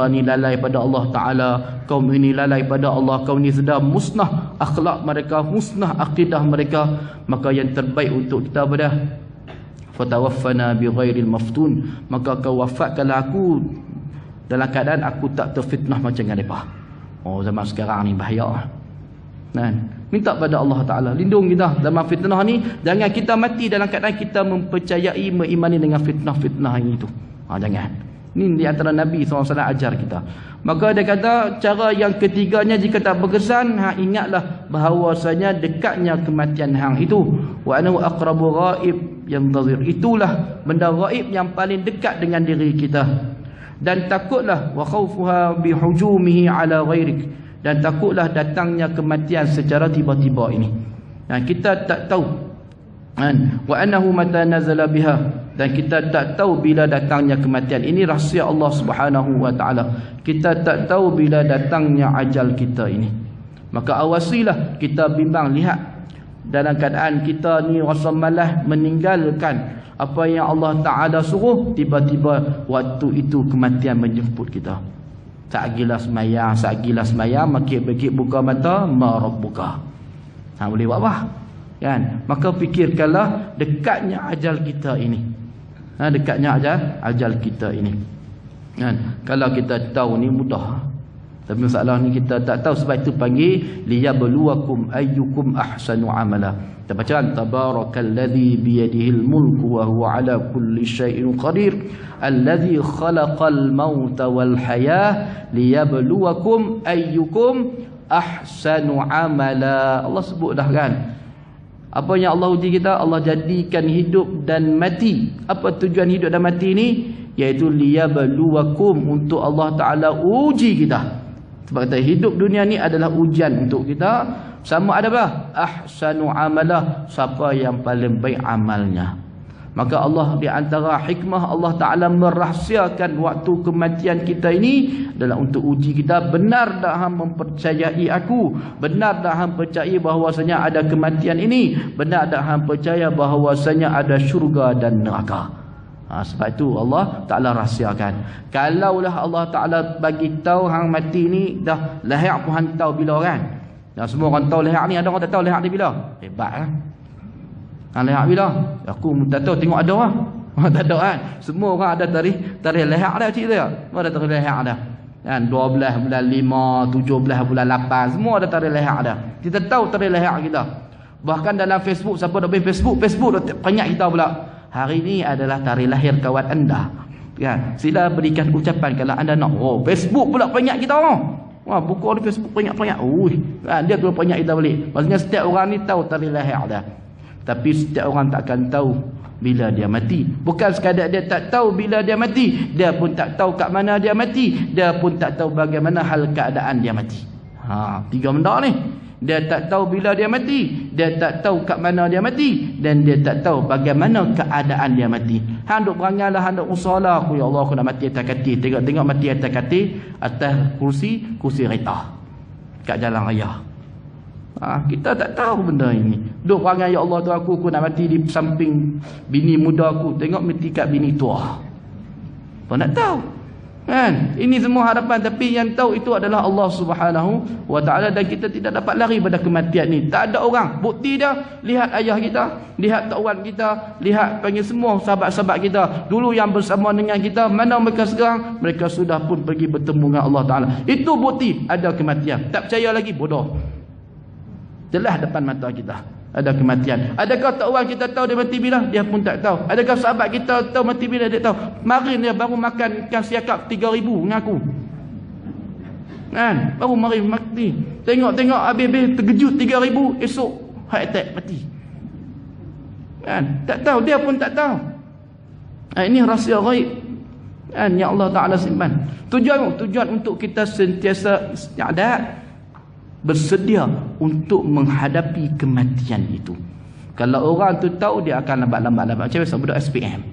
Speaker 1: ini lalai pada Allah Ta'ala, kaum ini lalai pada Allah, kaum ini sedang musnah akhlak mereka, musnah akidah mereka, maka yang terbaik untuk kita pada fatawaffana bighairil maftun, maka kau wafatkanlah aku dalam keadaan aku tak terfitnah macam mereka. Zaman sekarang ni bahaya. Minta pada Allah Ta'ala lindung kita dalam fitnah ni. Jangan kita mati dalam keadaan kita mempercayai, mengimani dengan fitnah-fitnah itu. Jangan. Ini di antara Nabi SAW ajar kita. Maka dia kata cara yang ketiganya, jika tak berkesan, ingatlah bahawasanya dekatnya kematian hang itu. Wa anahu aqrabu ghaib yantazir. Itulah benda ghaib yang paling dekat dengan diri kita. Dan takutlah wa khaufuha bihujumihi ala ghairik. Dan takutlah datangnya kematian secara tiba-tiba ini. Kita tak tahu. Wa annahu mata nazala biha. Dan kita tak tahu bila datangnya kematian. Ini rahsia Allah Subhanahu wa taala. Kita tak tahu bila datangnya ajal kita ini. Maka awasilah kita bimbang, lihat dalam keadaan kita ni rasa malas meninggalkan apa yang Allah Ta'ala suruh, tiba-tiba waktu itu kematian menjemput kita. Tak gila semayang, makik-makik buka mata, marabbuka. Boleh buat apa? Kan? Maka fikirkanlah dekatnya ajal kita ini. Dekatnya ajal kita ini. Kan? Kalau kita tahu ni mudah. Tapi masalah ni kita tak tahu, sebab itu panggil liyabluwakum ayyukum ahsanu amala. Kita baca tabarakalladzi biyadihil mulku wa huwa ala kulli syai'in qadir alladzi khalaqal mauta wal hayah liyabluwakum ayyukum ahsanu amala. Allah sebut dah kan. Apa yang Allah uji kita? Allah jadikan hidup dan mati. Apa tujuan hidup dan mati ni? Iaitu liyabluwakum, untuk Allah Ta'ala uji kita. Sebab kata hidup dunia ni adalah ujian untuk kita. Sama ada apa? Ahsanu amalah, siapa yang paling baik amalnya. Maka Allah, di antara hikmah Allah Ta'ala merahsiakan waktu kematian kita ini adalah untuk uji kita. Benar tak hang mempercayai aku? Benar tak hang percaya bahawasanya ada kematian ini? Benar tak hang percaya bahawasanya ada syurga dan neraka? Sebab itu Allah Ta'ala rahsiakan. Kalaulah Allah Ta'ala bagi tahu hang mati ni dah lahir pun hang tahu bila kan? Dah semua orang tahu lahir ni, ada orang tak tahu lahir ni bila? Hebat kan? Hang lahir bila? Aku tak tahu, tengok ada lah. Tak ada kan? Semua orang ada tarikh lahir dah, cik dia. Semua ada tarikh lahir dah. Kan 12 bulan 5, 17 bulan 8, semua ada tarikh lahir dah. Kita tahu tarikh lahir kita. Bahkan dalam Facebook, siapa dah main Facebook dah penyat kita pula. Hari ini adalah tarikh lahir kawan anda. Kan? Sila berikan ucapan kalau anda nak. Oh, Facebook pula penyat kita. Wah, buka di Facebook penyat-penyat. Dia tu penyat kita balik. Maksudnya setiap orang ni tahu tarikh lahir dah. Tapi setiap orang takkan tahu bila dia mati. Bukan sekadar dia tak tahu bila dia mati, dia pun tak tahu kat mana dia mati, dia pun tak tahu bagaimana hal keadaan dia mati. Tiga benda ni. Dia tak tahu bila dia mati, dia tak tahu kat mana dia mati, dan dia tak tahu bagaimana keadaan dia mati. Hang duk beranganlah, hang duk usahlah, aku ya Allah aku nak mati atas katil. Tengok mati atas katil, atas kursi reta kat jalan raya. Kita tak tahu benda ini. Duk perangai ya Allah tu aku nak mati di samping bini muda aku, tengok mati kat bini tua. Apa nak tahu? Kan? Ini semua harapan, tapi yang tahu itu adalah Allah Subhanahu wa Ta'ala, dan kita tidak dapat lari pada kematian ni. Tak ada orang. Bukti dia, lihat ayah kita, lihat tok wan kita, lihat panggil semua sahabat-sahabat kita dulu yang bersama dengan kita, mana mereka sekarang? Mereka sudah pun pergi bertemu dengan Allah Ta'ala. Itu bukti ada kematian. Tak percaya lagi, bodoh. Jelas depan mata kita ada kematian. Adakah tok wan kita tahu dia mati bila? Dia pun tak tahu. Adakah sahabat kita tahu mati bila? Dia tahu. Marin dia baru makan ikan siakap 3,000 dengan aku. Kan? Baru marin mati. Tengok habis terkejut 3,000, esok heart attack mati. Kan? Tak tahu, dia pun tak tahu. Ini rahsia ghaib. Kan? Yang Allah Ta'ala simpan. Tujuan untuk kita sentiasa istiadat, bersedia untuk menghadapi kematian itu. Kalau orang tu tahu, dia akan lambat. Macam biasa budak SPM.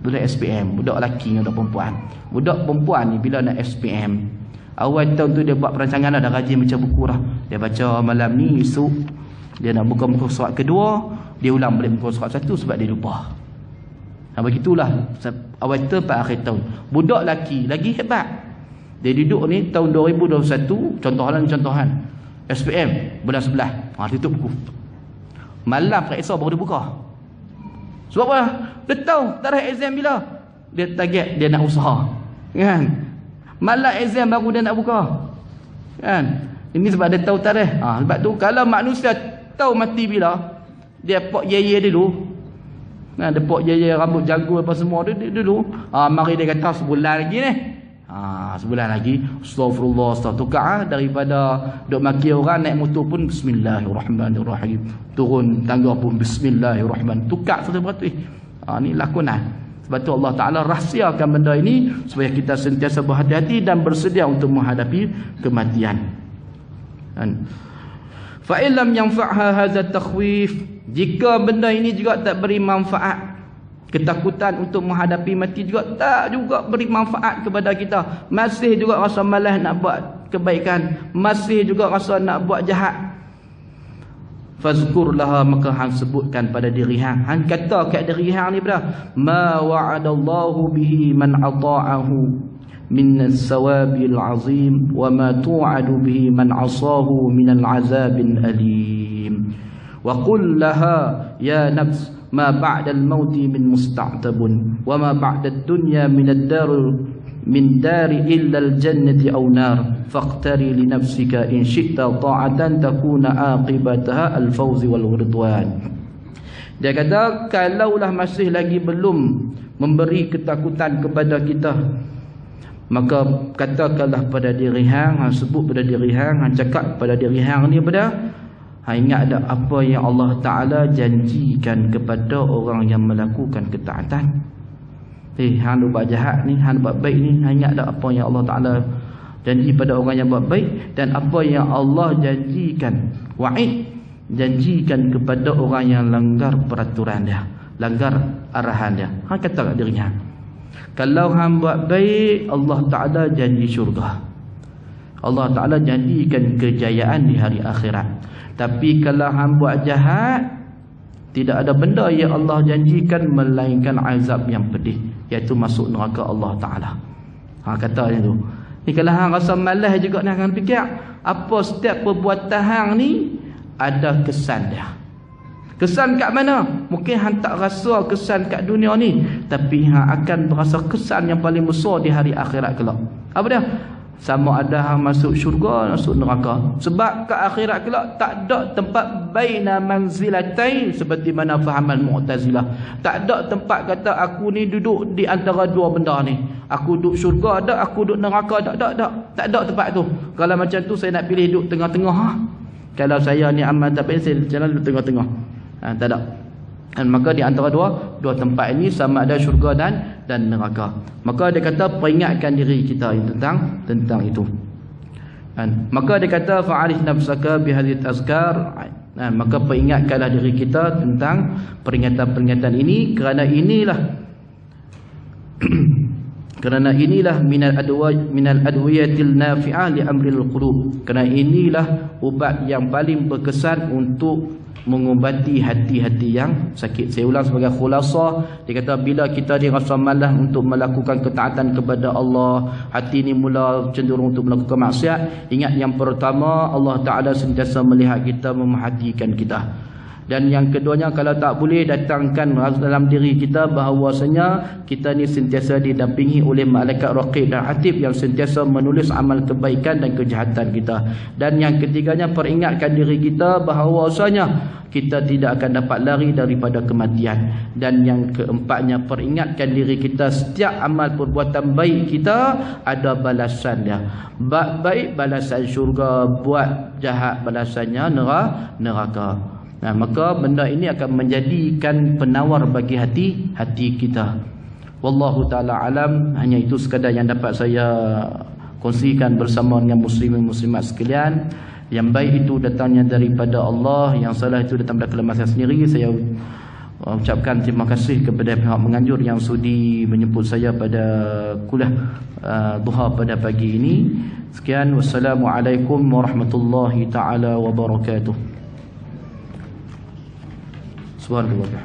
Speaker 1: Budak lelaki dengan budak perempuan. Budak perempuan ni bila nak SPM, awal tahun tu dia buat perancangan dah, rajin baca buku dah. Dia baca malam ni, esok dia nak buka muka surat kedua, dia ulang balik muka surat satu sebab dia lupa. Begitulah awal tahun pada akhir tahun. Budak lelaki lagi hebat. Dia duduk ni tahun 2021, contohan SPM bulan 11, tutup buku. Malam periksa baru dia buka. Sebab apa? Dia tahu tarikh exam bila. Dia target dia nak usaha. Kan? Malam exam baru dia nak buka. Kan? Ini sebab dia tahu tarikh. Sebab tu kalau manusia tahu mati bila, dia pok ye dulu. Nah, dia pok ye rambut jago apa semua dia dulu. Mari dia kata sebulan lagi ni. Sebulan lagi astagfirullah, tukar daripada duk maki orang naik motor pun bismillahirrahmanirrahim, turun tangga pun bismillahirrahmanirrahim, tukar 100%. Ni lakonan. Sebab tu Allah Ta'ala rahsiakan benda ini supaya kita sentiasa berhati-hati dan bersedia untuk menghadapi kematian. Fa illam yanfa'ha hadza takhwif, jika benda ini juga tak beri manfaat, ketakutan untuk menghadapi mati juga tak juga beri manfaat kepada kita, masih juga rasa malas nak buat kebaikan, masih juga rasa nak buat jahat, fazkur laha, maka hang sebutkan pada diri hang kata kat diri hang ni pada ma wa'adallahu bihi man ata'ahu min as-sawabil azim wa ma tu'adu bihi man asahu min al-azabil alim, wa qul laha ya nafs ma ba'da al-mauti min musta'tabun wa ma ba'da ad-dunya min dari illa al-jannati aw nar faqtari li nafsika in syi'ta ta'atan takuna aqibataha al-fawz wal ridwan. Dia kata kalaulah masih lagi belum memberi ketakutan kepada kita, maka katakanlah pada diri hang, sebut pada diri hang, cakap pada diri hang ni pada ingat ada apa yang Allah Ta'ala janjikan kepada orang yang melakukan ketaatan. Hang buat jahat ni, hang buat baik ni, ingat ada apa yang Allah Ta'ala janji pada orang yang buat baik, dan apa yang Allah janjikan, wa'id, janjikan kepada orang yang langgar peraturan dia. langgar arahan dia. Hang kata kat diri hang, kalau hang buat baik, Allah Ta'ala janji syurga, Allah Ta'ala janjikan kejayaan di hari akhirat. Tapi kalau hang buat jahat, tidak ada benda yang Allah janjikan melainkan azab yang pedih, iaitu masuk neraka Allah Ta'ala. Hang kata macam tu. Ni kalau hang rasa malas juga ni, hang fikir apa setiap perbuatan hang ni ada kesan dia. Kesan kat mana? Mungkin hang tak rasa kesan kat dunia ni, tapi hang akan berasa kesan yang paling besar di hari akhirat kelak. Apa dia? Sama ada hang masuk syurga, masuk neraka. Sebab kat akhirat kelak tak ada tempat baina manzilatain seperti mana fahaman Mu'tazilah. Tak ada tempat kata aku ni duduk di antara dua benda ni. Aku duduk syurga ada, aku duduk neraka ada. Tak ada tempat tu. Kalau macam tu saya nak pilih duduk tengah-tengah. Kalau saya ni amal tak baik, saya jalan duduk tengah-tengah. Tak ada. Dan maka di antara dua tempat ini sama ada syurga dan neraka. Maka dia kata peringatkan diri kita tentang itu. Dan maka dia kata fa'arif nafsaka bihadhihi azkar. Maka peringatkanlah diri kita tentang peringatan-peringatan ini, kerana inilah minal adwiyatil nafi'ah li amril qulub. Kerana inilah ubat yang paling berkesan untuk mengubati hati-hati yang sakit. Saya ulang sebagai khulasah, dia kata bila kita dirasa malas untuk melakukan ketaatan kepada Allah, hati ni mula cenderung untuk melakukan maksiat, ingat yang pertama, Allah Ta'ala sentiasa melihat kita, memerhatikan kita. Dan yang keduanya, kalau tak boleh, datangkan dalam diri kita bahawasanya kita ni sentiasa didampingi oleh malaikat raqib dan atid yang sentiasa menulis amal kebaikan dan kejahatan kita. Dan yang ketiganya, peringatkan diri kita bahawasanya kita tidak akan dapat lari daripada kematian. Dan yang keempatnya, peringatkan diri kita setiap amal perbuatan baik kita ada balasan dia. Baik balasan syurga, buat jahat balasannya neraka. Maka benda ini akan menjadikan penawar bagi hati kita. Wallahu ta'ala alam. Hanya itu sekadar yang dapat saya kongsikan bersama dengan muslimin muslimat sekalian. Yang baik itu datangnya daripada Allah, yang salah itu datang daripada kelemahan saya sendiri. Saya ucapkan terima kasih kepada pihak menganjur yang sudi menjemput saya pada kuliah duha pada pagi ini. Sekian, wassalamualaikum warahmatullahi ta'ala wabarakatuh. Subhanallah.